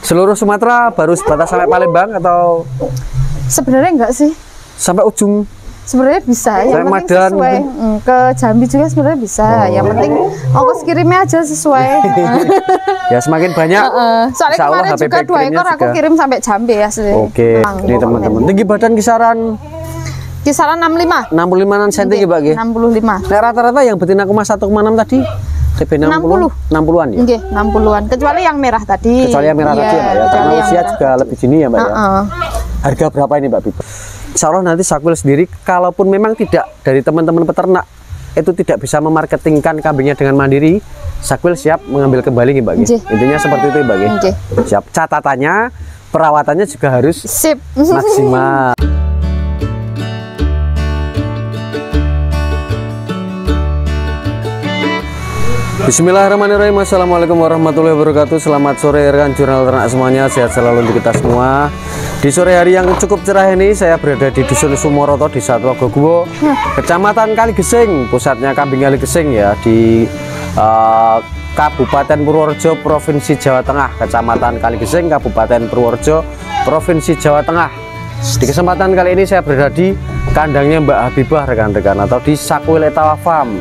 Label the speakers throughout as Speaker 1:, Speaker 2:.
Speaker 1: Seluruh Sumatera baru sebatas sampai Palembang atau
Speaker 2: Sebenarnya enggak sih.
Speaker 1: sampai ujung?
Speaker 2: Sebenarnya bisa, yang penting
Speaker 1: Madan,
Speaker 2: sesuai. Ke Jambi juga sebenarnya bisa. Yang penting ongkos kirimnya aja sesuai.
Speaker 1: Ya semakin banyak.
Speaker 2: Soalnya
Speaker 1: insya Allah
Speaker 2: kemarin
Speaker 1: HPP
Speaker 2: juga 2
Speaker 1: kirimnya
Speaker 2: ekor aku
Speaker 1: juga.
Speaker 2: kirim sampai Jambi asli.
Speaker 1: Oke, ini teman-teman. Tinggi badan kisaran
Speaker 2: Kisaran 65.
Speaker 1: 65 cm ya, Mbak?
Speaker 2: 65.
Speaker 1: Nah, rata-rata yang betina kemas 1,6 tadi TB 60 60-an ya?
Speaker 2: Nggih, 60-an. Kecuali yang merah tadi.
Speaker 1: Kecuali yang merah tadi ya, Mbak ya. Karena usia juga lebih dini ya, Mbak ya. Harga berapa ini, Mbak Biba? Insya Allah nanti Sakwil sendiri, kalaupun memang tidak dari teman-teman peternak itu tidak bisa memarketingkan kambingnya dengan mandiri, Sakwil siap mengambil kembali nih, Mbak. Intinya seperti itu, Mbak. Siap. Catatannya, perawatannya juga harus
Speaker 2: sip
Speaker 1: maksimal. Bismillahirrahmanirrahim. Assalamualaikum warahmatullahi wabarakatuh. Selamat sore rekan jurnal ternak semuanya. Sehat selalu untuk kita semua. Di sore hari yang cukup cerah ini saya berada di Dusun Sumoroto, Desa Tlogoguwo, Kecamatan Kaligesing. Pusatnya kambing Kaligesing ya, di Kabupaten Purworejo, Provinsi Jawa Tengah. Kecamatan Kaligesing, Kabupaten Purworejo, Provinsi Jawa Tengah. Di kesempatan kali ini saya berada di kandangnya Mbak Habibah rekan-rekan, atau di Sakwil Etawa Farm.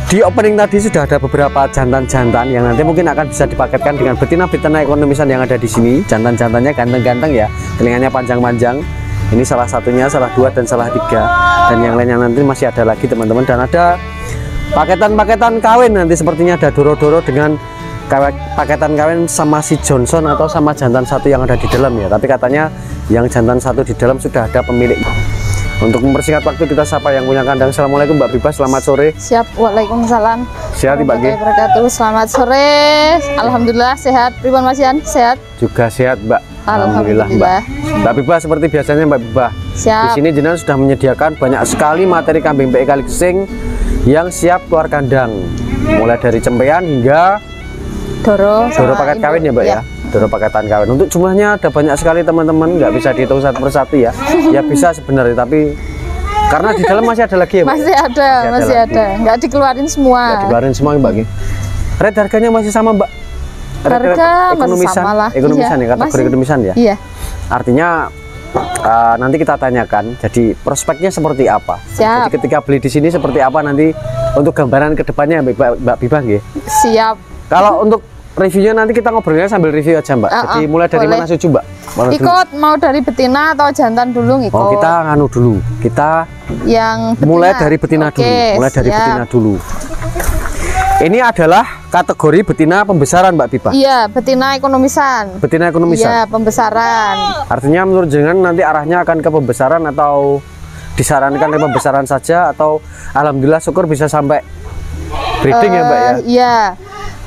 Speaker 1: Di opening tadi sudah ada beberapa jantan-jantan yang nanti mungkin akan bisa dipaketkan dengan betina-betina ekonomisan yang ada di sini. Jantan-jantannya ganteng-ganteng ya, telinganya panjang-panjang. Ini salah satunya, salah dua dan salah tiga. Dan yang lainnya nanti masih ada lagi teman-teman. Dan ada paketan-paketan kawin nanti, sepertinya ada doro-doro dengan paketan kawin sama si Johnson atau sama jantan satu yang ada di dalam ya. Tapi katanya yang jantan satu di dalam sudah ada pemilik. Untuk mempersingkat waktu, kita sapa yang punya kandang. Assalamualaikum Mbak Bibah, selamat sore.
Speaker 2: Siap, waalaikumsalam.
Speaker 1: Sehat Mbak G?
Speaker 2: Selamat sore. Alhamdulillah sehat. Pripun Mas Yan? Sehat?
Speaker 1: Juga sehat Mbak.
Speaker 2: Alhamdulillah
Speaker 1: Mbak. Mbak Bibah, seperti biasanya Mbak Bibah.
Speaker 2: Siap.
Speaker 1: Di sini jenengan sudah menyediakan banyak sekali materi kambing PE Kaligesing yang siap keluar kandang. Mulai dari cempean hingga
Speaker 2: doro
Speaker 1: paket kawin ya Mbak ya. Doro paketan kawin. Untuk jumlahnya ada banyak sekali teman-teman, nggak bisa dihitung satu persatu ya. Ya bisa sebenarnya, tapi karena di dalam masih ada lagi ya Mbak?
Speaker 2: Masih ada. Nggak dikeluarin semua.
Speaker 1: Nggak dikeluarin semua Mbak. Rate harganya masih sama Mbak?
Speaker 2: Harga masih sama lah.
Speaker 1: Ekonomisan ya, kategori ekonomisan ya?
Speaker 2: Iya.
Speaker 1: Artinya nanti kita tanyakan, jadi prospeknya seperti apa?
Speaker 2: Siap.
Speaker 1: Jadi ketika beli di sini seperti apa nanti untuk gambaran kedepannya Mbak Bibah nggih?
Speaker 2: Siap.
Speaker 1: Kalau untuk reviewnya nanti kita ngobrolnya sambil review aja Mbak. Jadi mulai dari mana suju Mbak?
Speaker 2: Ikut dulu. Mau dari betina atau jantan dulu ngikut?
Speaker 1: Oh, kita nganu dulu. Kita
Speaker 2: yang betina.
Speaker 1: Mulai dari betina dulu. Mulai dari betina dulu. Ini adalah kategori betina pembesaran Mbak Bibah.
Speaker 2: Iya, betina ekonomisan.
Speaker 1: Betina ekonomisan.
Speaker 2: Iya, pembesaran.
Speaker 1: Artinya menurut jenengan nanti arahnya akan ke pembesaran atau disarankan ke pembesaran saja, atau alhamdulillah syukur bisa sampai breeding ya Mbak ya?
Speaker 2: Iya.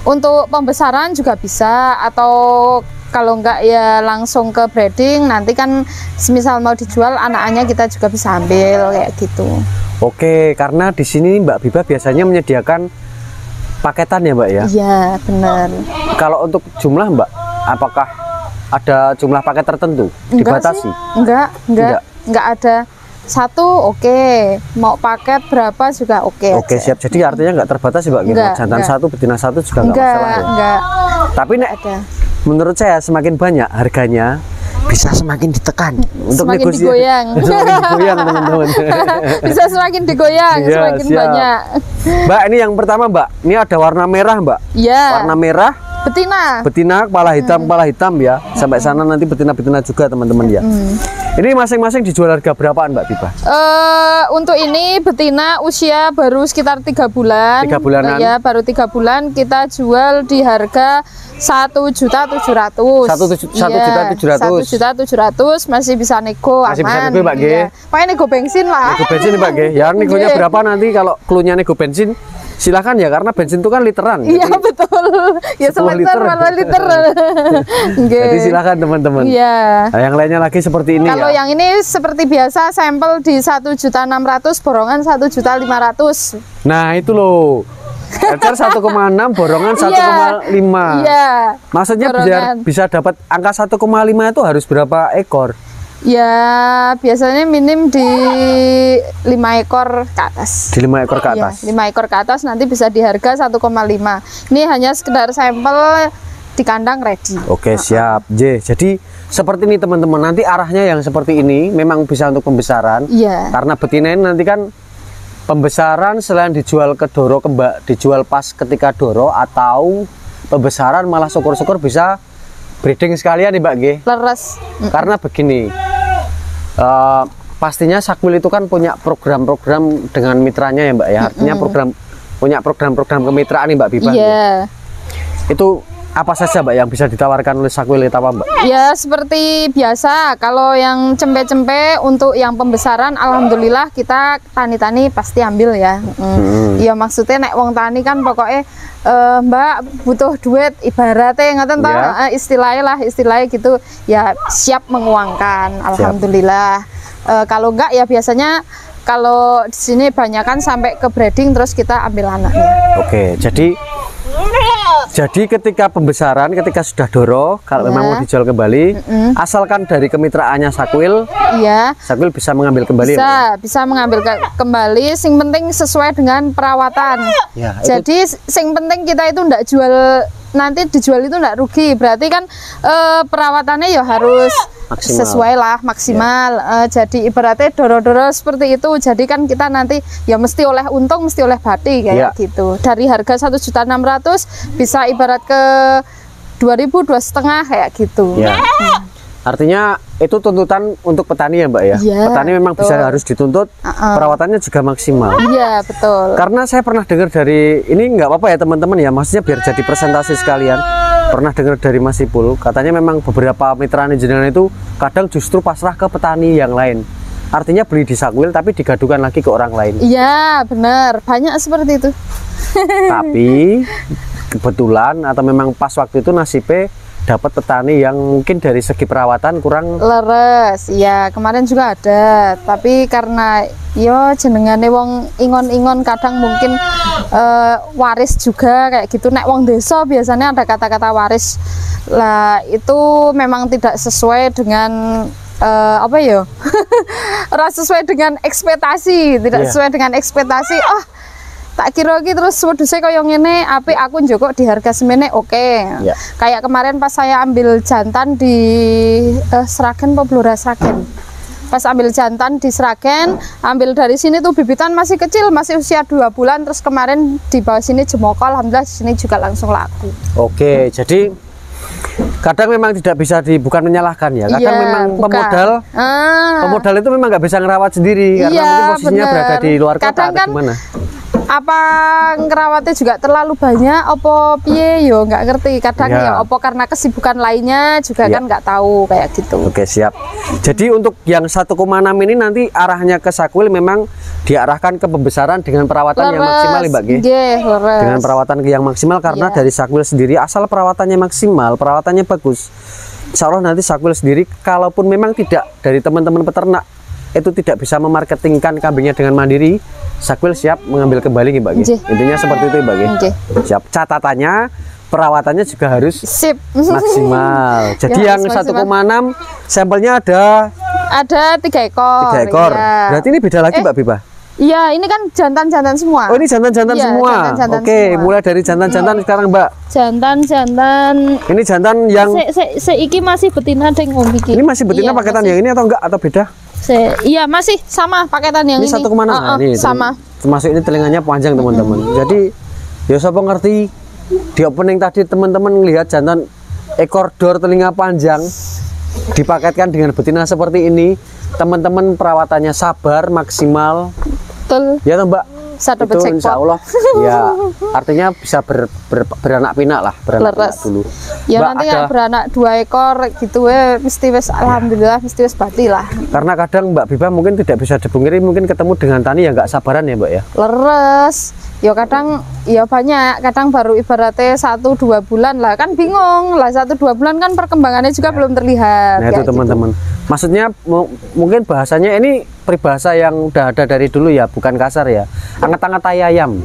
Speaker 2: Untuk pembesaran juga bisa, atau kalau enggak ya langsung ke breeding. Nanti kan semisal mau dijual anak-anaknya kita juga bisa ambil kayak gitu.
Speaker 1: Oke, karena di sini Mbak Bibah biasanya menyediakan paketan ya Mbak ya? Iya,
Speaker 2: benar.
Speaker 1: Kalau untuk jumlah Mbak, apakah ada jumlah paket tertentu? Dibatasi?
Speaker 2: Enggak ada. Satu oke. Mau paket berapa juga oke.
Speaker 1: Oke, siap. Jadi artinya nggak terbatas Mbak? Jantan satu, betina satu juga nggak masalah ya?
Speaker 2: Enggak.
Speaker 1: Tapi ada. Menurut saya semakin banyak harganya bisa semakin ditekan untuk
Speaker 2: semakin
Speaker 1: negosiasi.
Speaker 2: Digoyang.
Speaker 1: Semakin digoyang teman-teman.
Speaker 2: Bisa semakin digoyang, ya, semakin siap. Banyak.
Speaker 1: Mbak, ini yang pertama Mbak. Ini ada warna merah Mbak.
Speaker 2: Iya.
Speaker 1: Warna merah.
Speaker 2: Betina,
Speaker 1: kepala hitam ya. Sampai sana nanti betina-betina juga teman-teman ya. Ini masing-masing dijual harga berapaan Mbak Bibah?
Speaker 2: Untuk ini betina usia baru sekitar 3 bulan.
Speaker 1: 3 bulanan.
Speaker 2: Ya, baru 3 bulan kita jual di harga 1.700.000. 1.700.000 masih bisa nego aman.
Speaker 1: Masih bisa nego Mbak G.
Speaker 2: Pakai nego bensin lah.
Speaker 1: Nego bensin Mbak G. Ya, negonya berapa nanti kalau klunya nego bensin? Silahkan ya, karena bensin itu kan literan.
Speaker 2: Iya betul. Ya 1 liter, 2 liter.
Speaker 1: Jadi silahkan teman-teman.
Speaker 2: Iya.
Speaker 1: Nah, yang lainnya lagi seperti ini.
Speaker 2: Kalau yang ini seperti biasa sampel di 1.600.000, borongan 1.500.000.
Speaker 1: Nah itu loh. Ecer 1,6, borongan 1,5.
Speaker 2: Iya.
Speaker 1: Maksudnya biar bisa dapat angka 1,5 itu harus berapa ekor?
Speaker 2: Ya biasanya minim di 5 ekor ke atas.
Speaker 1: Di 5 ekor ke atas.
Speaker 2: Ya, 5 ekor ke atas nanti bisa di harga 1,5. Ini hanya sekedar sampel di kandang ready.
Speaker 1: Oke, siap. Jadi seperti ini teman-teman, nanti arahnya yang seperti ini memang bisa untuk pembesaran.
Speaker 2: Iya.
Speaker 1: Karena betina ini nanti kan pembesaran selain dijual ke doro, dijual pas ketika doro, atau pembesaran malah syukur-syukur bisa breeding sekalian nih Mbak G.
Speaker 2: Leres.
Speaker 1: Karena begini, pastinya Sakwil itu kan punya program-program dengan mitranya ya Mbak ya. Artinya punya program-program kemitraan nih Mbak Biba.
Speaker 2: Iya.
Speaker 1: Itu apa saja Mbak yang bisa ditawarkan oleh Sakwil Etawa Mbak?
Speaker 2: Ya seperti biasa, kalau yang cempe-cempe untuk yang pembesaran alhamdulillah kita tani-tani pasti ambil ya. Ya maksudnya nek wong tani kan pokoknya Mbak butuh duit ibaratnya ngoten toh, istilahnya gitu ya, siap menguangkan alhamdulillah. Kalau enggak ya biasanya kalau di sini banyakan sampai ke breeding terus kita ambil anaknya.
Speaker 1: Oke, jadi ketika pembesaran, ketika sudah doro, kalau memang mau dijual kembali, asalkan dari kemitraannya Sakwil, Sakwil bisa mengambil kembali.
Speaker 2: Bisa mengambil kembali. Sing penting sesuai dengan perawatan.
Speaker 1: Ya,
Speaker 2: jadi sing penting kita itu ndak jual, nanti dijual itu ndak rugi. Berarti kan perawatannya ya harus maksimal. Sesuai lah maksimal. Jadi ibaratnya doro-doro seperti itu. Jadi kan kita nanti ya mesti oleh untung, mesti oleh bati kayak gitu. Dari harga 1.600.000 bisa ibarat ke 2.000, 2,5 kayak gitu.
Speaker 1: Artinya itu tuntutan untuk petani ya Mbak ya. Petani memang bisa harus dituntut, perawatannya juga maksimal.
Speaker 2: Iya betul.
Speaker 1: Karena saya pernah dengar dari ini, nggak apa-apa ya teman-teman ya, maksudnya biar jadi presentasi sekalian. Pernah dengar dari Mas Ipul, katanya memang beberapa mitra jenengan itu kadang justru pasrah ke petani yang lain. Artinya beli di Sakwil tapi digadukan lagi ke orang lain. Iya
Speaker 2: benar, banyak seperti itu.
Speaker 1: Tapi kebetulan atau memang pas waktu itu nasibnya dapat petani yang mungkin dari segi perawatan kurang
Speaker 2: leres. Ya kemarin juga ada, tapi karena yo jenengane wong ingon-ingon kadang mungkin waris juga kayak gitu. Nek wong desa biasanya ada kata-kata waris lah, itu memang tidak sesuai dengan apa ya sesuai dengan ekspektasi, tidak sesuai dengan ekspektasi. Tak kira gitu terus wedhuse kaya ngene, apik aku njokok di harga semene kayak kemarin pas saya ambil jantan di Sragen apa Blora Sragen. Pas ambil jantan di Sragen, ambil dari sini tuh bibitan masih kecil, masih usia 2 bulan, terus kemarin di bawah sini jemoko, alhamdulillah di sini juga langsung laku.
Speaker 1: Oke, jadi kadang memang tidak bisa bukan menyalahkan ya, kadang memang pemodal itu memang nggak bisa ngerawat sendiri karena mungkin posisinya berada di luar kota atau gimana.
Speaker 2: Apa ngerawatnya juga terlalu banyak opo piye yo nggak ngerti kadang ya opo karena kesibukan lainnya juga kan nggak tahu kayak gitu.
Speaker 1: Oke siap. Jadi untuk yang 1,6 ini nanti arahnya ke Sakwil memang diarahkan ke pembesaran dengan perawatan yang maksimal Mbak G. Dengan perawatan yang maksimal karena dari Sakwil sendiri asal perawatannya maksimal, perawatannya bagus, insya Allah nanti Sakwil sendiri kalaupun memang tidak dari teman-teman peternak itu tidak bisa memarketingkan kambingnya dengan mandiri, Sakwil siap mengambil kembali nih Mbak G. Intinya seperti itu Mbak G. Siap. Catatannya perawatannya juga harus maksimal. Jadi yang 1,6 sampelnya ada 3 ekor. 3 ekor. Berarti ini beda lagi Mbak Biba?
Speaker 2: Iya, ini kan jantan-jantan semua.
Speaker 1: Oh, ini jantan-jantan semua. Oke, mulai dari jantan-jantan sekarang Mbak.
Speaker 2: Jantan.
Speaker 1: Ini jantan yang
Speaker 2: seiki masih betina deng om iki.
Speaker 1: Ini masih betina paketan yang ini atau enggak atau beda?
Speaker 2: Iya masih sama paketan yang ini.
Speaker 1: 1,6 ini
Speaker 2: sama.
Speaker 1: Termasuk ini telinganya panjang teman-teman. Jadi ya siapa ngerti di opening tadi teman-teman melihat jantan ekor dor telinga panjang dipaketkan dengan betina seperti ini, teman-teman perawatannya sabar maksimal.
Speaker 2: Betul.
Speaker 1: Ya toh Mbak.
Speaker 2: Itu
Speaker 1: insya Allah ya artinya bisa beranak pinak lah, beranak dulu
Speaker 2: ya. Mbak, nanti yang beranak 2 ekor gitu mesti wis alhamdulillah mesti wis bati lah.
Speaker 1: Karena kadang Mbak Biba mungkin tidak bisa dipungkiri, mungkin ketemu dengan tani yang nggak sabaran ya Mbak ya.
Speaker 2: Leres ya kadang ya banyak, kadang baru ibaratnya 1-2 bulan lah kan bingung lah, 1-2 bulan kan perkembangannya juga belum terlihat.
Speaker 1: Nah itu teman-teman maksudnya mungkin bahasanya ini peribahasa yang udah ada dari dulu ya, bukan kasar ya, anget-anget ayam.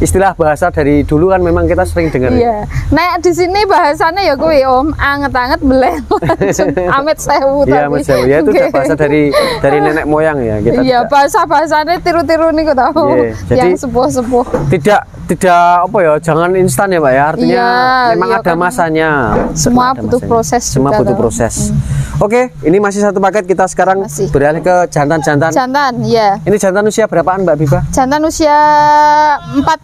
Speaker 1: Istilah bahasa dari dulu kan memang kita sering dengar.
Speaker 2: Iya. Nah di sini bahasannya ya kuwi om, anget-anget belel. Amit sewu.
Speaker 1: Iya Mas Sewu. Ya itu udah bahasa dari nenek moyang ya kita.
Speaker 2: Iya bahasa-bahasanya tiru-tiru nih kok tahu. Yang sepuh-sepuh.
Speaker 1: tidak apa ya, jangan instan ya Mbak ya, artinya
Speaker 2: Iya,
Speaker 1: memang
Speaker 2: iya
Speaker 1: ada
Speaker 2: kan.
Speaker 1: masanya.
Speaker 2: Semua
Speaker 1: Ada
Speaker 2: butuh
Speaker 1: masanya.
Speaker 2: proses
Speaker 1: Semua
Speaker 2: juga
Speaker 1: butuh
Speaker 2: toh.
Speaker 1: proses. Oke, ini masih satu paket, kita sekarang
Speaker 2: Masih.
Speaker 1: beralih ke jantan-jantan.
Speaker 2: Jantan, ya.
Speaker 1: Ini jantan usia berapaan Mbak Biba?
Speaker 2: Jantan usia 4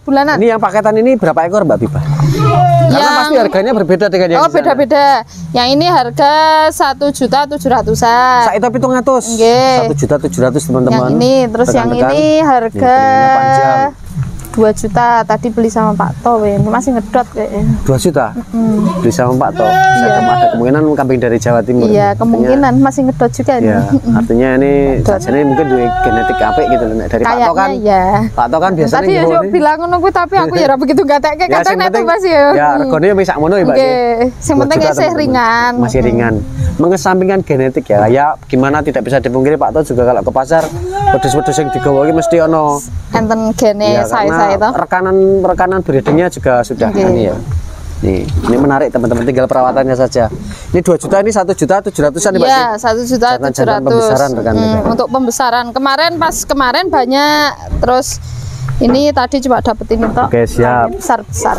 Speaker 2: bulanan.
Speaker 1: Ini yang paketan ini berapa ekor Mbak Biba? Karena
Speaker 2: Yang-
Speaker 1: pasti harganya berbeda dengan yang
Speaker 2: Oh,
Speaker 1: di sana.
Speaker 2: beda-beda. Yang ini harga 1.700.000-an.
Speaker 1: Saito 700.
Speaker 2: Nggih.
Speaker 1: 1.700.000 teman-teman.
Speaker 2: Yang ini, terus yang
Speaker 1: Rekan-rekan.
Speaker 2: ini harga
Speaker 1: telinganya panjang.
Speaker 2: 2 juta. Tadi beli sama Pak To, we. Masih ngedot kayaknya.
Speaker 1: 2 juta. Beli sama Pak To. Ada kemungkinan kambing dari Jawa Timur.
Speaker 2: Iya,
Speaker 1: Artinya-
Speaker 2: kemungkinan masih ngedot juga ini.
Speaker 1: Ya, artinya ini sajane mungkin duwe genetik apik gitu loh. Nek dari Pak To kan.
Speaker 2: Kayaknya ya.
Speaker 1: Pak To kan biasanya
Speaker 2: Tadi
Speaker 1: nggawa
Speaker 2: ya
Speaker 1: ini.
Speaker 2: bilang ngono kuwi tapi aku ya ora begitu gatek kadang
Speaker 1: sing
Speaker 2: nek
Speaker 1: penting-
Speaker 2: Mas ya.
Speaker 1: Ya, regane ya wis sakmono ya, Mbak.
Speaker 2: Nggih, sing
Speaker 1: 2
Speaker 2: penting
Speaker 1: juta,
Speaker 2: isih
Speaker 1: teman-teman.
Speaker 2: ringan.
Speaker 1: Masih ringan. Mengesampingkan genetik ya. Ya gimana tidak bisa dipungkiri Pak To juga kalau ke pasar wedhus-wedhus yang digawa iki mesti ono.
Speaker 2: Enten gene
Speaker 1: Ya,
Speaker 2: saya
Speaker 1: karena
Speaker 2: itu.
Speaker 1: rekanan breedingnya juga sudah
Speaker 2: Oke.
Speaker 1: ini ya. Nih, ini menarik teman-teman, tinggal perawatannya saja. Ini 2 juta, ini 1.700.000-an nih Mbak.
Speaker 2: Iya, 1.700.000.
Speaker 1: Jantan pembesaran, rekan-rekan.
Speaker 2: Untuk pembesaran. Kemarin banyak, terus ini tadi coba dapet ini toh.
Speaker 1: Oke, siap.
Speaker 2: Besar-besar.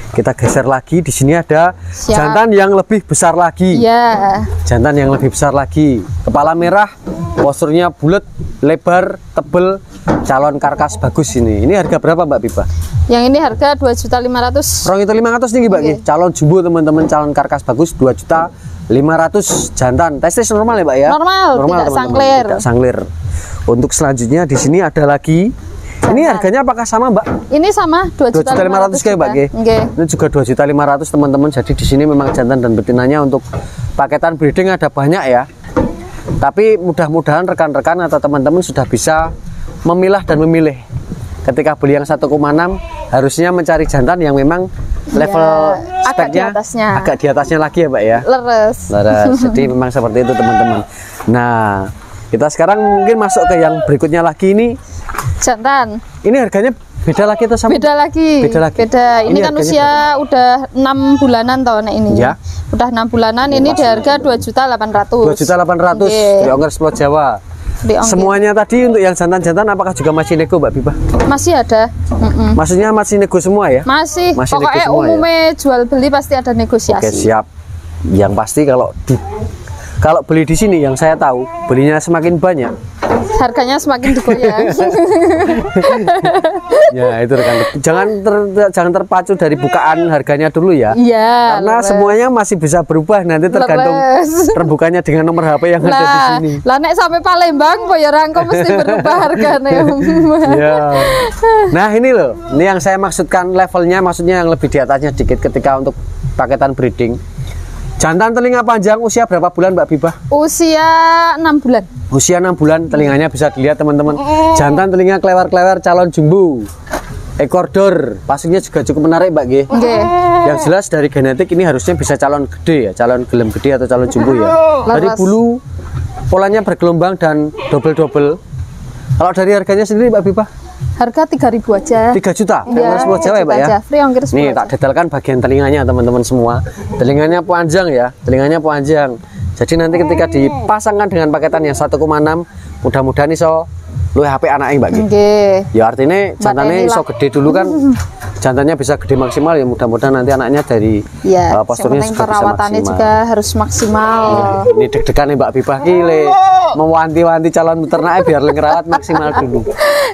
Speaker 1: Kita geser lagi, di sini ada
Speaker 2: Siap.
Speaker 1: jantan yang lebih besar lagi.
Speaker 2: Iya.
Speaker 1: Jantan yang lebih besar lagi. Kepala merah, posturnya bulat, lebar, tebel, calon karkas bagus ini. Ini harga berapa Mbak Biba?
Speaker 2: Yang ini harga 2.500.000.
Speaker 1: 2.500 nih Mbak.
Speaker 2: Oke.
Speaker 1: Calon jumbo teman-teman, calon karkas bagus 2.500.000 jantan. Testis normal ya Mbak ya?
Speaker 2: Normal, tidak
Speaker 1: teman-teman.
Speaker 2: sanglir.
Speaker 1: Tidak sanglir. Untuk selanjutnya di sini ada lagi. Ini harganya apakah sama Mbak?
Speaker 2: Ini sama
Speaker 1: 2.500.000 kayak Mbak Ge.
Speaker 2: Nggih.
Speaker 1: Ini juga 2.500.000 teman-teman. Jadi di sini memang jantan dan betinanya untuk paketan breeding ada banyak ya. Tapi mudah-mudahan rekan-rekan atau teman-teman sudah bisa memilah dan memilih. Ketika beli yang 1,6 harusnya mencari jantan yang memang level
Speaker 2: agak di
Speaker 1: speknya
Speaker 2: atasnya.
Speaker 1: agak di atasnya lagi ya Mbak ya.
Speaker 2: Leres.
Speaker 1: Laras. Jadi memang seperti itu teman-teman. Nah, kita sekarang mungkin masuk ke yang berikutnya lagi ini.
Speaker 2: Jantan.
Speaker 1: Ini harganya beda lagi atau sama?
Speaker 2: Beda lagi.
Speaker 1: Beda lagi.
Speaker 2: Beda. Ini
Speaker 1: Ini
Speaker 2: kan
Speaker 1: harganya
Speaker 2: usia udah 6 bulanan tahun ini.
Speaker 1: Ya.
Speaker 2: Udah 6 bulanan ini di harga 2.800.000.
Speaker 1: 2.800.000
Speaker 2: Nggih.
Speaker 1: dari ongkos Pulau Jawa.
Speaker 2: Di ongkir.
Speaker 1: Semuanya tadi untuk yang jantan-jantan apakah juga masih nego Mbak Biba?
Speaker 2: Masih ada.
Speaker 1: Maksudnya masih nego semua ya?
Speaker 2: Masih.
Speaker 1: Masih nego
Speaker 2: Pokoknya
Speaker 1: semua ya?
Speaker 2: umumnya jual beli pasti ada negosiasi.
Speaker 1: Oke, siap. Yang pasti kalau beli di sini yang saya tahu belinya semakin banyak.
Speaker 2: Harganya semakin digoyang.
Speaker 1: Ya itu rekan. Jangan terpacu dari bukaan harganya dulu ya.
Speaker 2: Iya.
Speaker 1: Karena
Speaker 2: leres.
Speaker 1: semuanya masih bisa berubah nanti tergantung
Speaker 2: Leres.
Speaker 1: rembukannya dengan nomor HP yang ada di
Speaker 2: Lah,
Speaker 1: sini.
Speaker 2: lah nek sampai Palembang boyo rangko mesti berubah harganya.
Speaker 1: Ya. Nah ini loh, ini yang saya maksudkan levelnya, maksudnya yang lebih di atasnya dikit ketika untuk paketan breeding. Jantan telinga panjang usia berapa bulan Mbak Biba?
Speaker 2: Usia 6 bulan.
Speaker 1: Usia 6 bulan, telinganya bisa dilihat teman-teman. Jantan telinga klewer-klewer calon jumbo. Ekor dor, pastinya juga cukup menarik Mbak G.
Speaker 2: Nggih.
Speaker 1: Yang jelas dari genetik ini harusnya bisa calon gede ya, calon gelem gede atau calon jumbo ya. Dari
Speaker 2: Leres.
Speaker 1: bulu polanya bergelombang dan double-double. Kalau dari harganya sendiri Mbak Biba?
Speaker 2: Harga 3.000 aja.
Speaker 1: 3 juta.
Speaker 2: Iya,
Speaker 1: Pulau Jawa ya Pak ya.
Speaker 2: aja. Free ongkir
Speaker 1: Nih
Speaker 2: 10
Speaker 1: tak detailkan bagian telinganya teman-teman semua. Telinganya panjang ya, telinganya panjang. Jadi nanti ketika dipasangkan dengan paketan yang 1,6, mudah-mudahan iso luwih HP anaknya Mbak Ki.
Speaker 2: Nggih.
Speaker 1: Ya artinya jantannya
Speaker 2: Eni lah.
Speaker 1: iso gede dulu kan. Jantannya bisa gede maksimal ya, mudah-mudahan nanti anaknya dari
Speaker 2: Ya,
Speaker 1: posturnya
Speaker 2: yang penting
Speaker 1: juga bisa
Speaker 2: perawatannya
Speaker 1: maksimal.
Speaker 2: juga harus maksimal.
Speaker 1: Ini deg-degan nih Mbak Bibah Kile. Mewanti-wanti calon ternaknya biar ngerawat maksimal dulu.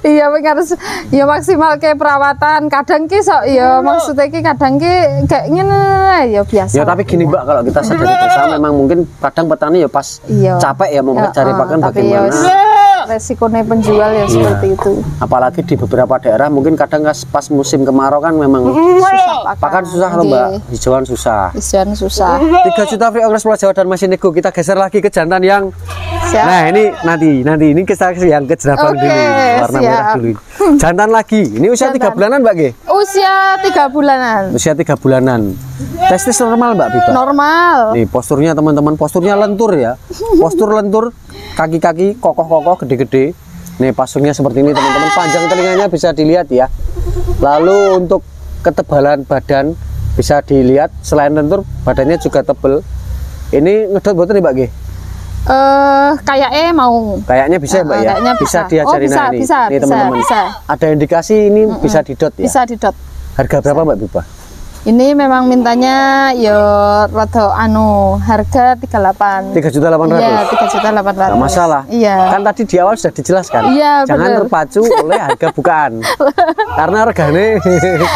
Speaker 2: Iya, wing harus ya maksimal ke perawatan. Kadang ki sok ya maksudnya ki kadang ki kayak ngene ya biasa.
Speaker 1: Ya tapi gini Mbak, kalau kita sadari bersama memang mungkin kadang petani ya pas
Speaker 2: Iya.
Speaker 1: capek ya mau cari pakan
Speaker 2: tapi ya
Speaker 1: bagaimana.
Speaker 2: resikonya penjual ya seperti itu.
Speaker 1: Apalagi di beberapa daerah mungkin kadang pas musim kemarau kan memang
Speaker 2: Susah
Speaker 1: pakan susah loh Mbak, hijauan susah.
Speaker 2: Hijauan susah.
Speaker 1: 3 juta free ongkos Pulau Jawa dan masih nego. Kita geser lagi ke jantan yang
Speaker 2: Siap.
Speaker 1: nah ini nanti ini kita yang ke jerapang
Speaker 2: Oke,
Speaker 1: dulu, warna merah
Speaker 2: siap.
Speaker 1: dulu. Jantan lagi. Ini usia 3
Speaker 2: Jantan.
Speaker 1: bulanan Mbak Ge?
Speaker 2: Usia 3 bulanan.
Speaker 1: Usia 3 bulanan. Testis normal Mbak Biba?
Speaker 2: Normal.
Speaker 1: Nih posturnya teman-teman, posturnya lentur ya. Postur lentur, kaki-kaki kokoh-kokoh, gede-gede. Nih pasungnya seperti ini teman-teman. Panjang telinganya bisa dilihat ya. Lalu untuk ketebalan badan bisa dilihat. Selain lentur, badannya juga tebel. Ini ngedot boten nih Mbak Ge?
Speaker 2: Kayaknya mau.
Speaker 1: Kayaknya bisa ya, Mbak ya?
Speaker 2: Kayaknya
Speaker 1: Bisa diajarin
Speaker 2: oh, bisa,
Speaker 1: ini.
Speaker 2: bisa,
Speaker 1: Nih teman-teman.
Speaker 2: bisa.
Speaker 1: Ada indikasi ini bisa didot ya?
Speaker 2: Bisa didot.
Speaker 1: Harga berapa Mbak Biba?
Speaker 2: Ini memang mintanya yo rada harga 38.
Speaker 1: 3.800.000.
Speaker 2: Iya, 3.800.000.
Speaker 1: Nggak masalah.
Speaker 2: Iya.
Speaker 1: Kan tadi di awal sudah dijelaskan.
Speaker 2: Iya,
Speaker 1: jangan
Speaker 2: bener.
Speaker 1: terpacu oleh harga bukaan. Karena regane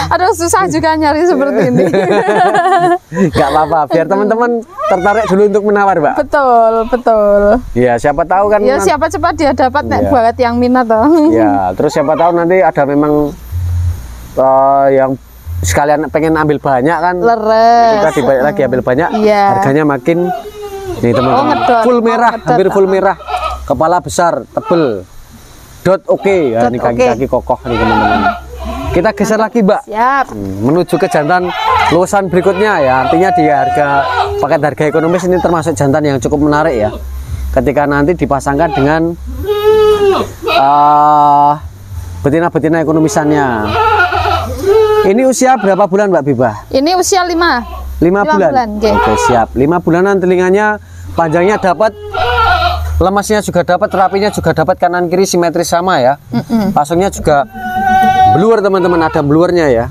Speaker 2: Aduh, susah juga nyari seperti ini.
Speaker 1: nggak apa-apa, biar teman-teman tertarik dulu untuk menawar, Mbak.
Speaker 2: Betul, betul.
Speaker 1: Ya, siapa tahu kan.
Speaker 2: Ya siapa cepat dia dapat nek
Speaker 1: Iya.
Speaker 2: buat yang minat toh.
Speaker 1: Ya, terus siapa tahu nanti ada memang yang sekalian pengen ambil banyak kan.
Speaker 2: Leres.
Speaker 1: Kita dibalik lagi ambil banyak.
Speaker 2: Iya.
Speaker 1: Harganya makin nih teman-teman.
Speaker 2: ngedot.
Speaker 1: Full merah,
Speaker 2: Ngedot,
Speaker 1: hampir full merah. Kepala besar, tebel. Dot oke. Ya,
Speaker 2: Dot
Speaker 1: ini kaki-kaki kokoh nih teman-teman. Kita geser lagi, Mbak.
Speaker 2: Siap.
Speaker 1: Menuju ke jantan luasan berikutnya ya. Artinya di paket harga ekonomis ini termasuk jantan yang cukup menarik ya. Ketika nanti dipasangkan dengan betina-betina ekonomisannya. Ini usia berapa bulan Mbak Biba?
Speaker 2: Ini usia 5.
Speaker 1: 5 bulan.
Speaker 2: Oke.
Speaker 1: Oke, siap. 5 bulanan telinganya, panjangnya dapat, lemasnya juga dapat, terapinya juga dapat, kanan kiri simetris sama ya. Pasungnya juga blur teman-teman, ada blurnya ya.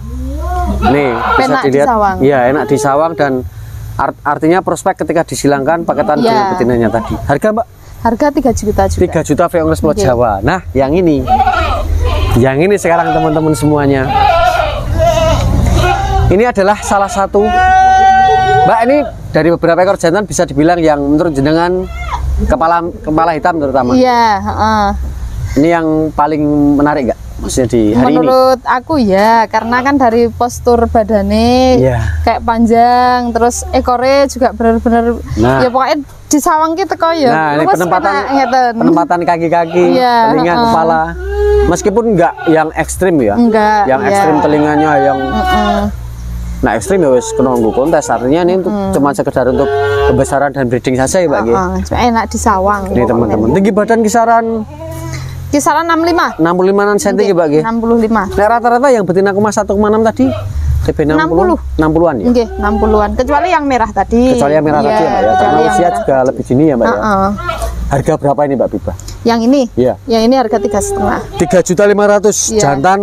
Speaker 1: Nih bisa
Speaker 2: Enak
Speaker 1: dilihat.
Speaker 2: disawang.
Speaker 1: Iya, enak disawang dan artinya prospek ketika disilangkan paketan
Speaker 2: Iya.
Speaker 1: betinanya tadi. Harga Mbak?
Speaker 2: Harga 3 juta juga.
Speaker 1: 3 juta Veongles Pulau
Speaker 2: Oke.
Speaker 1: Jawa. Nah, yang ini sekarang teman-teman semuanya. Ini adalah salah satu, Mbak, ini dari beberapa ekor jantan bisa dibilang yang menurut jenengan kepala hitam terutama.
Speaker 2: Iya, heeh.
Speaker 1: Ini yang paling menarik nggak? Maksudnya di hari
Speaker 2: Menurut aku ya, karena kan dari postur badannya
Speaker 1: Iya.
Speaker 2: kayak panjang, terus ekornya juga benar-benar
Speaker 1: Nah.
Speaker 2: ya pokoknya disawang kita kok ya.
Speaker 1: Nah, ini
Speaker 2: Terus
Speaker 1: penempatan
Speaker 2: enak ngeten.
Speaker 1: kaki-kaki,
Speaker 2: Iya,
Speaker 1: telinga,
Speaker 2: heeh.
Speaker 1: kepala. Meskipun nggak yang ekstrim ya.
Speaker 2: Enggak.
Speaker 1: Yang
Speaker 2: iya.
Speaker 1: ekstrim telinganya yang
Speaker 2: Heeh.
Speaker 1: nah ekstrim ya wis kena nggo kontes. Artinya ini untuk cuma sekedar untuk pembesaran dan breeding saja ya, Mbak. Nggih.
Speaker 2: Heeh, cuma enak disawang.
Speaker 1: Ini teman-teman. Tinggi badan kisaran
Speaker 2: Kisaran 65.
Speaker 1: 65 cm ya, Mbak. Nggih.
Speaker 2: 65.
Speaker 1: Nah, rata-rata yang betina kemas 1,6 tadi TB 60 60-an ya.
Speaker 2: Nggih, 60-an. Kecuali yang merah tadi.
Speaker 1: Kecuali yang merah
Speaker 2: Iya,
Speaker 1: tadi ya, Mbak ya.
Speaker 2: kecuali
Speaker 1: Karena
Speaker 2: yang
Speaker 1: usia
Speaker 2: merah.
Speaker 1: juga lebih dini ya, Mbak ya.
Speaker 2: Heeh.
Speaker 1: Harga berapa ini, Mbak Biba?
Speaker 2: Yang ini?
Speaker 1: Iya.
Speaker 2: Yang ini harga 3,5.
Speaker 1: 3.500.000.
Speaker 2: Iya.
Speaker 1: Jantan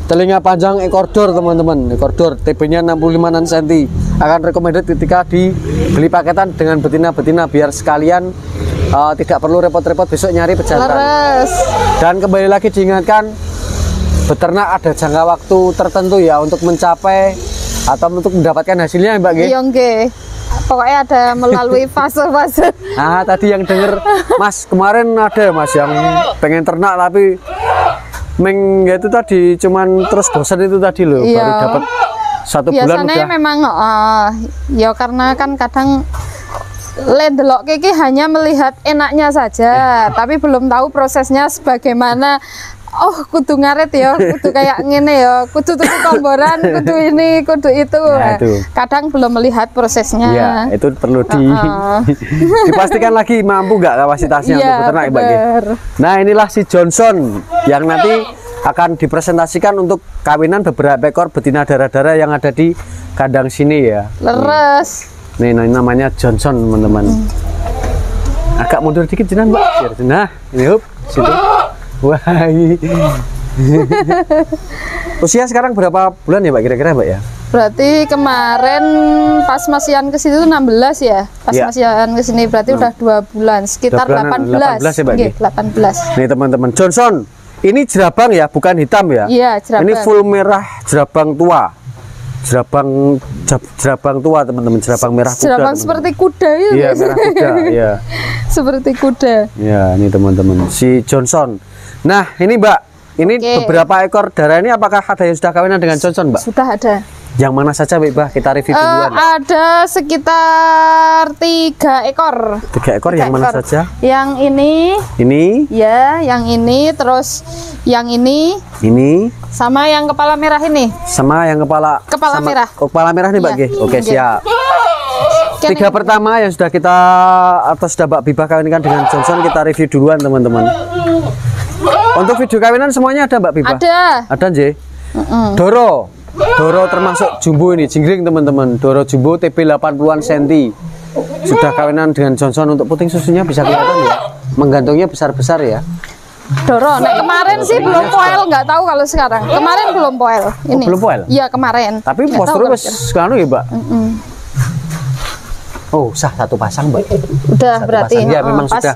Speaker 1: telinga panjang ekor dor teman-teman, ekor dor TB-nya 65 cm. Akan recommended ketika dibeli paketan dengan betina-betina biar sekalian tidak perlu repot-repot besok nyari pejantan.
Speaker 2: Leres.
Speaker 1: Dan kembali lagi diingatkan, beternak ada jangka waktu tertentu ya untuk mencapai atau untuk mendapatkan hasilnya, Mbak Nggih.
Speaker 2: Iya nggih. Pokoknya ada melalui fase-fase.
Speaker 1: Nah, tadi yang denger, Mas, kemarin ada Mas yang pengen ternak tapi itu tadi cuman terus bosan itu tadi loh,
Speaker 2: Iya.
Speaker 1: baru dapat 1 bulan
Speaker 2: Biasanya
Speaker 1: udah.
Speaker 2: memang ya karena kan kadang delok kiki hanya melihat enaknya saja, tapi belum tahu prosesnya sebagaimana. Oh, kudu ngaret ya, kudu kayak ngene ya, kudu tuku komboran, kudu ini, kudu itu.
Speaker 1: Ya, itu.
Speaker 2: Kadang belum melihat prosesnya.
Speaker 1: Iya, itu perlu dipastikan lagi mampu nggak kapasitasnya untuk
Speaker 2: Iya,
Speaker 1: beternak, Mbak Nggih.
Speaker 2: bener.
Speaker 1: Nah, inilah si Johnson yang nanti akan dipresentasikan untuk kawinan beberapa ekor betina darah-darah yang ada di kandang sini ya.
Speaker 2: Leres.
Speaker 1: Nih, namanya Johnson, teman-teman. Agak mundur dikit jenengan, Mbak. Biar- Nah, ini hop, situ. Wah. Usia sekarang berapa bulan ya, Mbak, kira-kira, Mbak ya?
Speaker 2: Berarti kemarin pas masian ke situ 16 ya. Pas
Speaker 1: Iya.
Speaker 2: masian ke sini berarti udah 2 bulan, sekitar
Speaker 1: 2 bulanan, 18 ya, Mbak,
Speaker 2: Nggih,
Speaker 1: nggih?
Speaker 2: 18.
Speaker 1: Nih, teman-teman, Johnson. Ini jerabang ya, bukan hitam ya?
Speaker 2: Iya, jerabang.
Speaker 1: Ini full merah jerabang tua. Jerabang tua, teman-teman, jerabang merah kuda.
Speaker 2: Jerabang
Speaker 1: teman-teman.
Speaker 2: seperti kuda ya.
Speaker 1: Iya,
Speaker 2: Mas?
Speaker 1: merah kuda, iya.
Speaker 2: Seperti kuda.
Speaker 1: Ya, ini teman-teman, si Johnson. Nah, ini Mbak, ini
Speaker 2: Oke.
Speaker 1: beberapa ekor darah ini apakah ada yang sudah kawinan dengan Johnson, Mbak?
Speaker 2: Sudah ada.
Speaker 1: Yang mana saja, Mbak? Kita review duluan.
Speaker 2: Ada sekitar 3 ekor.
Speaker 1: 3 ekor, yang mana
Speaker 2: ekor.
Speaker 1: saja?
Speaker 2: Yang ini,
Speaker 1: Ini,
Speaker 2: ya, yang ini, terus yang ini, sama yang kepala merah ini.
Speaker 1: sama yang kepala
Speaker 2: Merah.
Speaker 1: Kepala merah nih, Mbak
Speaker 2: Iya.
Speaker 1: Nggih. Oke,
Speaker 2: Iya.
Speaker 1: siap.
Speaker 2: Kan
Speaker 1: 3 pertama yang sudah kita atau sudah Mbak Biba kawinkan dengan Johnson, kita review duluan, teman-teman. Untuk video kawinan semuanya ada, Mbak Biba?
Speaker 2: ada.
Speaker 1: Ada, Nje? Doro termasuk jumbo ini, jinggring, teman-teman. Doro jumbo TB 80-an cm. sudah kawinan dengan Johnson untuk puting susunya bisa kelihatan ya. Menggantungnya besar-besar ya.
Speaker 2: Doro, nah kemarin sih belum poel, nggak tahu kalau sekarang. Kemarin belum poel. Ini.
Speaker 1: Belum poel?
Speaker 2: Iya kemarin.
Speaker 1: Tapi
Speaker 2: Nggak
Speaker 1: posturnya
Speaker 2: tahu kalau
Speaker 1: wis kanu ya, Mbak. Oh, sah satu pasang, Mbak.
Speaker 2: Udah
Speaker 1: Satu
Speaker 2: berarti.
Speaker 1: pasang. Ya, memang
Speaker 2: pas,
Speaker 1: sudah.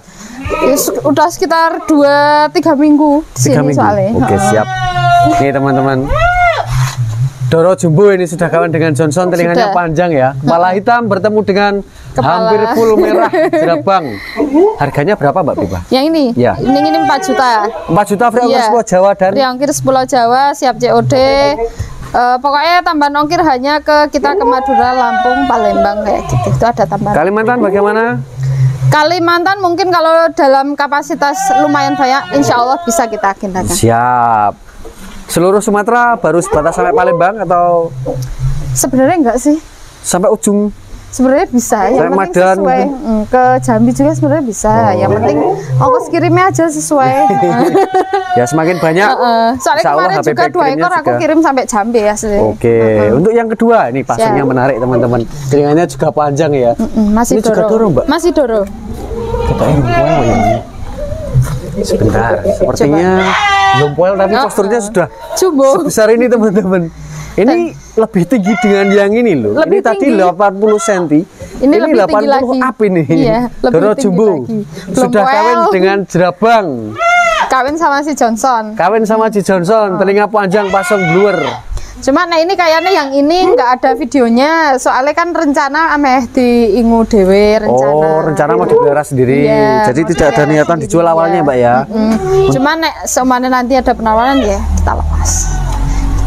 Speaker 2: Udah sekitar 2-3 minggu di
Speaker 1: 3
Speaker 2: sini
Speaker 1: minggu.
Speaker 2: soalnya.
Speaker 1: Oke, siap. Nih teman-teman. Doro Jumbo ini sudah kawan dengan Johnson, telinganya
Speaker 2: Sudah.
Speaker 1: panjang ya. Kepala hitam bertemu dengan
Speaker 2: Kepala.
Speaker 1: hampir full merah jerabang. Harganya berapa, Mbak Pipa?
Speaker 2: Yang ini?
Speaker 1: Ya.
Speaker 2: Ini 4 juta.
Speaker 1: 4 juta free ongkir
Speaker 2: Iya.
Speaker 1: Pulau Jawa dan
Speaker 2: Free ongkir Pulau Jawa, siap COD. Pokoknya tambahan ongkir hanya ke kita ke Madura, Lampung, Palembang kayak gitu. Itu ada tambahan.
Speaker 1: Kalimantan bagaimana?
Speaker 2: Kalimantan mungkin kalau dalam kapasitas lumayan banyak, insya Allah bisa kita agendakan.
Speaker 1: Siap. Seluruh Sumatera baru sebatas sampai Palembang atau
Speaker 2: Sebenarnya enggak sih,
Speaker 1: sampai ujung?
Speaker 2: sebenarnya bisa. Yang
Speaker 1: Kayak
Speaker 2: penting
Speaker 1: Madan
Speaker 2: sesuai. Ke Jambi juga sebenarnya bisa. Yang penting ongkos kirimnya aja sesuai.
Speaker 1: Ya semakin banyak.
Speaker 2: Soalnya
Speaker 1: insya Allah
Speaker 2: kemarin
Speaker 1: HPP
Speaker 2: juga 2
Speaker 1: kirimnya
Speaker 2: ekor aku
Speaker 1: juga.
Speaker 2: kirim sampai Jambi asli.
Speaker 1: Oke, untuk yang kedua ini pasangnya
Speaker 2: Siap.
Speaker 1: menarik teman-teman. Telinganya juga panjang ya.
Speaker 2: Masih
Speaker 1: Ini juga
Speaker 2: Doro.
Speaker 1: Doro, Mbak?
Speaker 2: Masih Doro.
Speaker 1: Katanya belum poel ya. Sebentar, sepertinya belum poel tapi posturnya sudah
Speaker 2: Jumbo.
Speaker 1: sebesar ini teman-teman. Ini lebih tinggi dengan yang ini loh.
Speaker 2: Lebih
Speaker 1: Ini tadi
Speaker 2: tinggi.
Speaker 1: 80 cm.
Speaker 2: Ini lebih
Speaker 1: 80
Speaker 2: tinggi lagi.
Speaker 1: up ini.
Speaker 2: Iya, lebih
Speaker 1: Doro
Speaker 2: tinggi
Speaker 1: Jumbo.
Speaker 2: lagi. Belum
Speaker 1: Sudah kawin
Speaker 2: poel.
Speaker 1: dengan jerabang.
Speaker 2: Kawin sama si Johnson.
Speaker 1: Kawin sama Ji Johnson, telinga panjang pasang bluer.
Speaker 2: Cuma nah ini kayaknya yang ini nggak ada videonya. Soalnya kan rencana ameh diingu dewe rencana.
Speaker 1: Oh, rencana mau dipelihara sendiri.
Speaker 2: Iya,
Speaker 1: Jadi
Speaker 2: mau
Speaker 1: tidak ada
Speaker 2: dipelihara
Speaker 1: niatan
Speaker 2: sendiri,
Speaker 1: dijual awalnya,
Speaker 2: iya.
Speaker 1: Mbak ya.
Speaker 2: Cuma nek semuanya nanti ada penawaran ya kita lepas.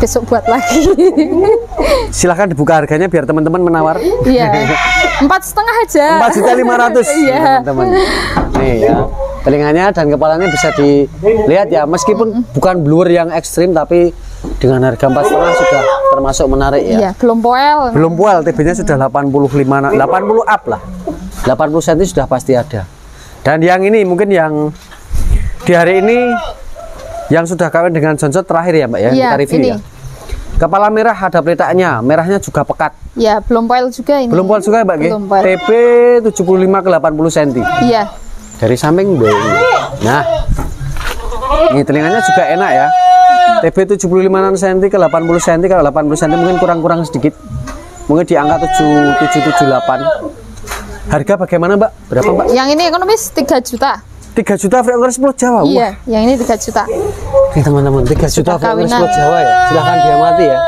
Speaker 2: Besok buat lagi.
Speaker 1: Silahkan dibuka harganya biar teman-teman menawar.
Speaker 2: Iya. 4,5 aja.
Speaker 1: 4.500.000
Speaker 2: Iya.
Speaker 1: teman-teman. Nih ya, telinganya dan kepalanya bisa dilihat ya, meskipun bukan blur yang ekstrim tapi dengan harga 4,5 sudah termasuk menarik ya.
Speaker 2: Iya, belum poel.
Speaker 1: Belum poel, TB-nya sudah 85, 80 up lah. 80 cm sudah pasti ada. Dan yang ini mungkin yang di hari ini yang sudah kawin dengan Johnson terakhir ya, Mbak ya,
Speaker 2: Iya,
Speaker 1: kita review
Speaker 2: ini.
Speaker 1: ya. Kepala merah ada peletaknya, merahnya juga pekat.
Speaker 2: Ya, belum poel juga ini.
Speaker 1: Belum poel juga ya, Mbak?
Speaker 2: Belum poel.
Speaker 1: TB 75 ke 80 cm.
Speaker 2: Iya.
Speaker 1: Dari samping deh. Nah, ini telinganya juga enak ya. TB 75 cm ke 80 cm. Kalau 80 cm mungkin kurang-kurang sedikit. Mungkin di angka 7778. Harga bagaimana, Mbak? Berapa, Mbak?
Speaker 2: Yang ini ekonomis 3 juta.
Speaker 1: 3 juta free ongkir Pulau Jawa. Wah,
Speaker 2: Iya, yang ini 3 juta.
Speaker 1: nih teman-teman, 3 juta free ongkir
Speaker 2: kawinan.
Speaker 1: Pulau Jawa ya. Silahkan diamati ya.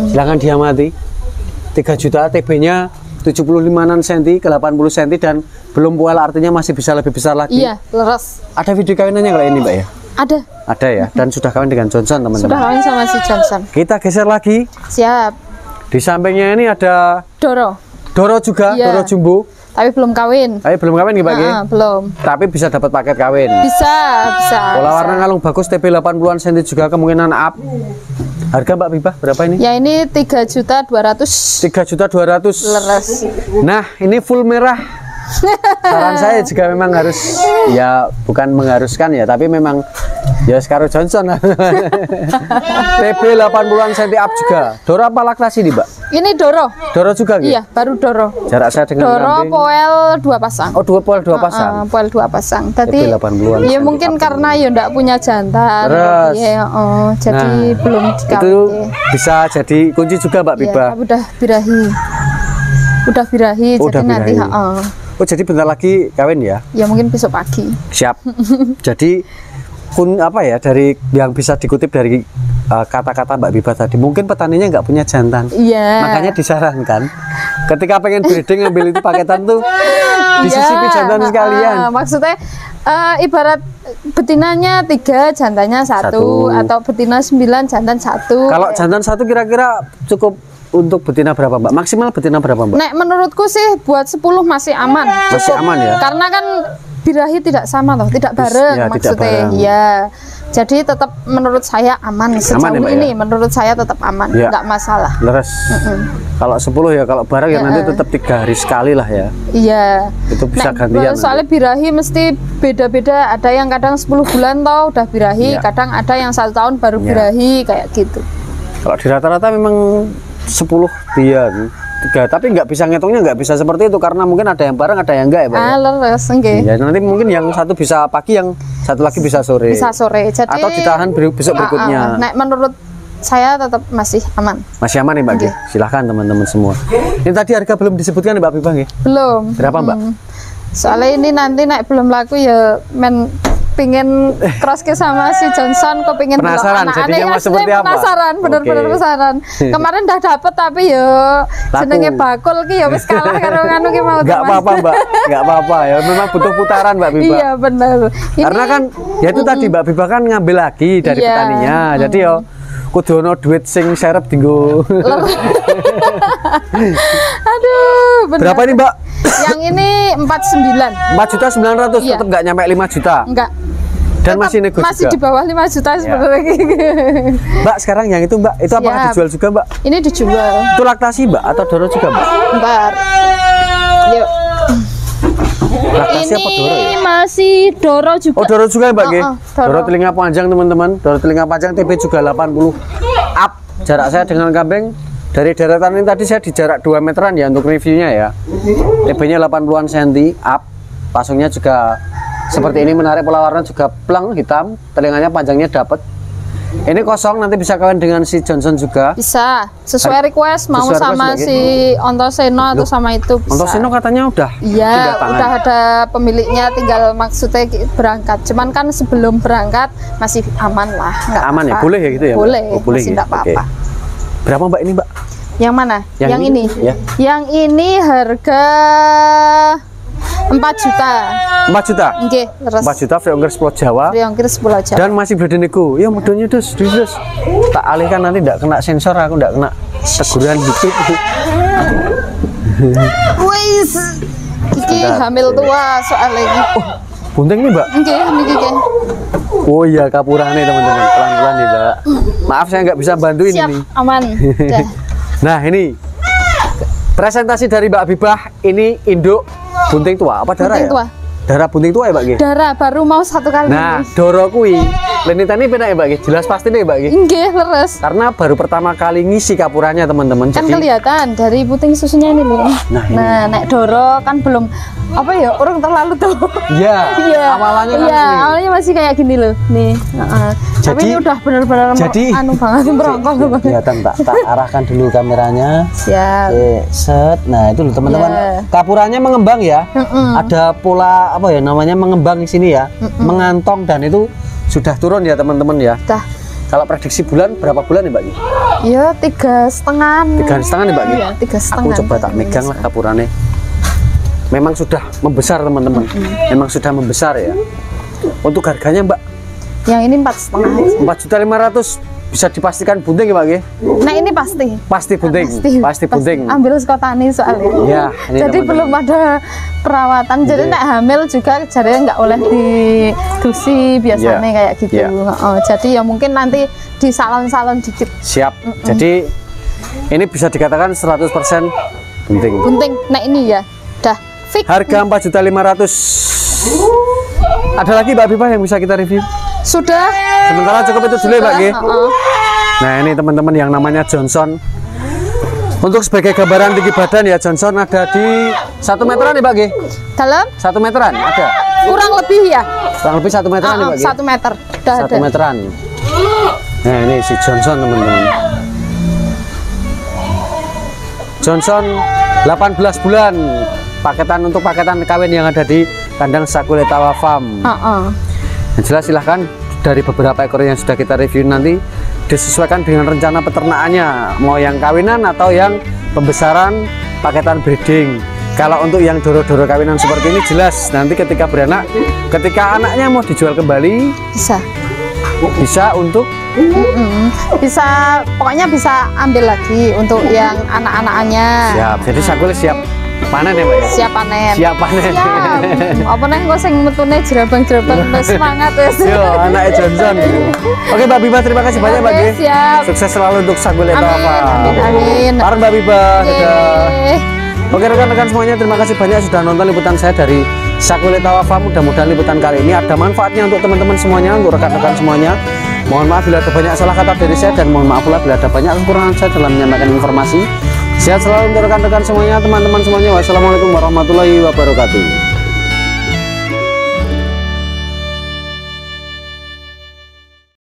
Speaker 1: Silahkan diamati. 3 juta TB-nya 75 cm ke 80 cm dan belum poel, artinya masih bisa lebih besar lagi.
Speaker 2: Iya, leres.
Speaker 1: Ada video kawinannya kalau ini, Mbak ya?
Speaker 2: Ada.
Speaker 1: Ada ya, dan sudah kawin dengan Johnson
Speaker 2: Sudah
Speaker 1: teman-teman.
Speaker 2: kawin sama si Johnson.
Speaker 1: Kita geser lagi.
Speaker 2: Siap.
Speaker 1: Di sampingnya ini ada
Speaker 2: Doro.
Speaker 1: Doro juga,
Speaker 2: Iya.
Speaker 1: Doro Jumbo.
Speaker 2: Tapi belum kawin.
Speaker 1: Tapi belum kawin nih, Mbak ya?
Speaker 2: Belum.
Speaker 1: Tapi bisa dapat paket kawin.
Speaker 2: Bisa.
Speaker 1: Pola warna kalung bagus, TB 80-an cm juga kemungkinan up. Harga Mbak Pipa berapa ini?
Speaker 2: Ya ini 3.200.000
Speaker 1: 3.200.000.
Speaker 2: leres.
Speaker 1: Nah, ini full merah. Saran saya juga memang harus, ya bukan mengharuskan ya, tapi memang ya sekarang Johnson. TB 80-an cm up juga. Doro apa laktasi nih, Mbak?
Speaker 2: Ini Doro.
Speaker 1: Doro juga gitu?
Speaker 2: Iya, baru Doro.
Speaker 1: Jarak saya dengan
Speaker 2: Doro
Speaker 1: kambing.
Speaker 2: poel 2 pasang.
Speaker 1: Oh, dua pasang.
Speaker 2: Poel 2 pasang. Tadi
Speaker 1: TB 80-an
Speaker 2: ya
Speaker 1: cm
Speaker 2: mungkin
Speaker 1: up.
Speaker 2: karena ya ndak punya jantan.
Speaker 1: Terus.
Speaker 2: Iya, jadi
Speaker 1: Nah,
Speaker 2: belum
Speaker 1: Itu
Speaker 2: dikawin.
Speaker 1: bisa jadi kunci juga, Mbak
Speaker 2: Iya,
Speaker 1: Pipa.
Speaker 2: tapi udah birahi. Udah birahi,
Speaker 1: Oh,
Speaker 2: jadi
Speaker 1: udah
Speaker 2: nanti
Speaker 1: birahi. Oh, jadi bentar lagi kawin ya?
Speaker 2: ya mungkin besok pagi.
Speaker 1: Siap. Jadi apa ya, dari yang bisa dikutip dari kata-kata Mbak Biba tadi, mungkin petaninya nggak punya jantan.
Speaker 2: Iya.
Speaker 1: Makanya disarankan ketika pengen breeding ngambil itu paketan tuh disisipi
Speaker 2: Iya,
Speaker 1: jantan sekalian.
Speaker 2: maksudnya ibarat betinanya 3, jantannya 1,
Speaker 1: Satu.
Speaker 2: atau betina 9, jantan 1.
Speaker 1: Kalau jantan satu kira-kira cukup untuk betina berapa, Mbak? Maksimal betina berapa, Mbak?
Speaker 2: Nek menurutku sih buat 10 masih aman.
Speaker 1: Masih
Speaker 2: Cukup.
Speaker 1: aman ya?
Speaker 2: Karena kan birahi tidak sama loh, tidak bareng
Speaker 1: Ya, tidak
Speaker 2: maksudnya.
Speaker 1: bareng.
Speaker 2: Ya. Jadi tetap menurut saya aman sejauh
Speaker 1: ya, Mbak,
Speaker 2: ini.
Speaker 1: ya?
Speaker 2: Menurut saya tetap aman,
Speaker 1: Ya.
Speaker 2: nggak masalah.
Speaker 1: Leres. Kalau 10 ya, kalau bareng ya nanti tetap 3 hari sekali lah ya.
Speaker 2: Iya.
Speaker 1: Itu bisa
Speaker 2: Nek,
Speaker 1: gantian
Speaker 2: soalnya birahi mesti beda-beda. Ada yang kadang 10 bulan toh udah birahi,
Speaker 1: Iya.
Speaker 2: kadang ada yang 1 tahun baru
Speaker 1: Iya.
Speaker 2: birahi kayak gitu.
Speaker 1: Kalau di rata-rata memang 10 dia 3, tapi nggak bisa ngitungnya, nggak bisa seperti itu karena mungkin ada yang bareng, ada yang enggak ya, Pak.
Speaker 2: Leres, nggih.
Speaker 1: Ya, nanti mungkin yang satu bisa pagi, yang satu lagi bisa sore.
Speaker 2: Bisa sore. Jadi
Speaker 1: atau ditahan besok berikutnya.
Speaker 2: Nek menurut saya tetap masih aman.
Speaker 1: Masih aman nih Mbak.
Speaker 2: Okay.
Speaker 1: Silahkan teman-teman semua. Ini tadi harga belum disebutkan nih Mbak Bibang ya?
Speaker 2: Belum.
Speaker 1: Berapa Mbak?
Speaker 2: Soalnya ini nanti nek belum laku ya pingin cross ke sama si Johnson, kok pingin
Speaker 1: penasaran jadinya mau seperti apa?
Speaker 2: Penasaran, bener-bener penasaran. Kemarin udah dapet tapi yo jenenge bakul ki ya wis kalah karo nganu ki mau.
Speaker 1: Enggak apa-apa Mbak, enggak apa-apa ya. Memang butuh putaran Mbak Biba.
Speaker 2: Iya bener.
Speaker 1: Karena kan ya itu tadi Mbak Biba kan ngambil lagi dari petaninya. Jadi yo kudu ono duit sing serep dinggo.
Speaker 2: Aduh, bener.
Speaker 1: Berapa ini Mbak?
Speaker 2: Yang ini 49.
Speaker 1: 4.900.000
Speaker 2: Iya.
Speaker 1: tetap nggak nyampe 5 juta.
Speaker 2: Enggak.
Speaker 1: Dan masih nego
Speaker 2: masih
Speaker 1: juga.
Speaker 2: Di bawah 5 juta sebenarnya.
Speaker 1: Mbak sekarang yang itu Mbak, itu apakah dijual juga Mbak?
Speaker 2: Ini dijual.
Speaker 1: Itu laktasi Mbak atau doro juga Mbak?
Speaker 2: Bentar. Yuk.
Speaker 1: Laktasi apa doro ya?
Speaker 2: Ini masih doro juga.
Speaker 1: Oh doro juga ya Mbak?
Speaker 2: Doro.
Speaker 1: Doro telinga panjang teman-teman. Doro telinga panjang TP juga 80 up. Jarak saya dengan kambing dari daratan ini tadi saya di jarak 2 meteran ya untuk reviewnya ya. TP-nya 80-an cm up. Pasungnya juga seperti ini, menarik, pola warna juga pleng hitam, telinganya panjangnya dapat. Ini kosong, nanti bisa kawin dengan si Johnson juga.
Speaker 2: Bisa, sesuai request mau
Speaker 1: sesuai
Speaker 2: sama
Speaker 1: request
Speaker 2: si Ontoseno atau sama itu bisa.
Speaker 1: Ontoseno katanya udah.
Speaker 2: Iya, udah ada pemiliknya, tinggal maksudnya berangkat. Cuman kan sebelum berangkat masih aman lah.
Speaker 1: Aman ya, boleh ya gitu ya?
Speaker 2: Boleh,
Speaker 1: oh, boleh
Speaker 2: masih
Speaker 1: ya?
Speaker 2: enggak apa-apa.
Speaker 1: Berapa Mbak ini Mbak?
Speaker 2: Yang mana? Yang ini.
Speaker 1: Ya.
Speaker 2: Yang ini harga 4 juta.
Speaker 1: 4 juta?
Speaker 2: Oke, terus
Speaker 1: 4 juta free ongkir Pulau Jawa.
Speaker 2: free ongkir Pulau Jawa.
Speaker 1: Dan masih berdenego. Ya modalnya dus. Tak alihkan nanti enggak kena sensor, aku enggak kena teguran YouTube.
Speaker 2: Wis. Iki hamil tua soalnya iki.
Speaker 1: Oh, bunting nih Mbak?
Speaker 2: Oke, niki nggih.
Speaker 1: Oh iya, kapurane teman-teman. Pelan-pelan nih Mbak. Maaf saya nggak bisa bantuin
Speaker 2: Siap,
Speaker 1: ini.
Speaker 2: aman. Dah.
Speaker 1: Nah ini presentasi dari Mbak Bibah. Ini induk bunting tua apa darah
Speaker 2: Bunting
Speaker 1: ya?
Speaker 2: tua.
Speaker 1: Darah bunting tua ya Mbak Gi?
Speaker 2: Darah baru mau 1 kali.
Speaker 1: Nah doro kui lenitan ini benar ya Mbak Gi? Jelas pasti nih Mbak Gi?
Speaker 2: Nggih, leres.
Speaker 1: Karena baru pertama kali ngisi kapurannya teman-teman.
Speaker 2: Kan
Speaker 1: jadi
Speaker 2: kelihatan dari puting susunya ini loh.
Speaker 1: Nah,
Speaker 2: nek doro kan belum apa ya, orang terlalu tuh.
Speaker 1: iya,
Speaker 2: Iya.
Speaker 1: awalnya kan
Speaker 2: Iya,
Speaker 1: ini.
Speaker 2: awalnya masih kayak gini loh. Nih, tapi
Speaker 1: Jadi-
Speaker 2: ini udah benar-benar
Speaker 1: jadi
Speaker 2: anu banget berongkol banget.
Speaker 1: kelihatan tak arahkan dulu kameranya.
Speaker 2: Siap.
Speaker 1: Set. Nah itu loh teman-teman.
Speaker 2: Ya.
Speaker 1: Kapurannya mengembang ya.
Speaker 2: Mm-mm.
Speaker 1: Ada pola apa ya namanya mengembang di sini ya. Mengantong dan itu sudah turun ya teman-teman ya.
Speaker 2: Dah.
Speaker 1: Kalau prediksi bulan berapa bulan nih Mbak Gi?
Speaker 2: Ya 3,5.
Speaker 1: 3,5 nih Mbak Gi?
Speaker 2: Iya, 3,5.
Speaker 1: Aku coba tak megang lah kapurannya. Memang sudah membesar teman-teman. Memang sudah membesar ya. Untuk harganya Mbak
Speaker 2: Yang ini 4,5.
Speaker 1: 4.500.000 bisa dipastikan bunting ya Mbak Gi?
Speaker 2: Nah ini pasti.
Speaker 1: Pasti bunting. Pasti bunting.
Speaker 2: Ambil sekotani soalnya.
Speaker 1: Ya, ini
Speaker 2: Jadi
Speaker 1: teman-teman.
Speaker 2: belum ada perawatan. Jadi nek hamil juga jadinya nggak boleh didusi biasanya
Speaker 1: Ya.
Speaker 2: kayak gitu.
Speaker 1: Ya.
Speaker 2: Oh, jadi ya mungkin nanti di salon-salon dikit.
Speaker 1: Siap. Jadi ini bisa dikatakan 100% bunting.
Speaker 2: Bunting. Nah ini ya, dah fix.
Speaker 1: Harga 4.500.000. Ada lagi Mbak Bibah yang bisa kita review?
Speaker 2: Sudah.
Speaker 1: Sementara cukup itu dulu ya Mbak Gi?
Speaker 2: Heeh.
Speaker 1: Nah ini teman-teman yang namanya Johnson. Untuk sebagai gambaran tinggi badan ya Johnson ada di 1 meteran nih Mbak Gi?
Speaker 2: Dalam
Speaker 1: 1 meteran ada?
Speaker 2: kurang lebih ya.
Speaker 1: Kurang lebih 1 meteran nih Mbak Gi?
Speaker 2: 1 meter. Udah
Speaker 1: 1
Speaker 2: ada.
Speaker 1: meteran. Nah ini si Johnson teman-teman. Johnson 18 bulan. Paketan untuk paketan kawin yang ada di kandang Sakuletawa Farm.
Speaker 2: Heeh.
Speaker 1: Yang jelas silahkan dari beberapa ekor yang sudah kita review nanti disesuaikan dengan rencana peternakannya, mau yang kawinan atau yang pembesaran paketan breeding. Kalau untuk yang doro-doro kawinan seperti ini jelas nanti ketika beranak, ketika anaknya mau dijual kembali bisa untuk
Speaker 2: Bisa, pokoknya bisa ambil lagi untuk yang anak-anaknya.
Speaker 1: siap. Jadi Sakul siap panen ya Mbak ya?
Speaker 2: Siap panen.
Speaker 1: Siap panen.
Speaker 2: Siap. Apa neng kok sing metune jerabang-jerabang wis semangat wis.
Speaker 1: Yo, anaknya Johnson. Oke Mbak Biba, terima kasih banyak Mbak Gi.
Speaker 2: Oke, siap.
Speaker 1: Sukses selalu untuk Sakuletawa
Speaker 2: Amin,
Speaker 1: Farm.
Speaker 2: amin, amin.
Speaker 1: Bareng Mbak Biba. Dadah.
Speaker 2: Yeay.
Speaker 1: Oke rekan-rekan semuanya, terima kasih banyak sudah nonton liputan saya dari Sakuletawa Farm. Mudah-mudahan liputan kali ini ada manfaatnya untuk teman-teman semuanya, untuk rekan-rekan semuanya. Mohon maaf bila ada banyak salah kata dari saya dan mohon maaf pula bila ada banyak kekurangan saya dalam menyampaikan informasi. Sehat selalu untuk rekan-rekan semuanya, teman-teman semuanya. Wassalamualaikum warahmatullahi wabarakatuh.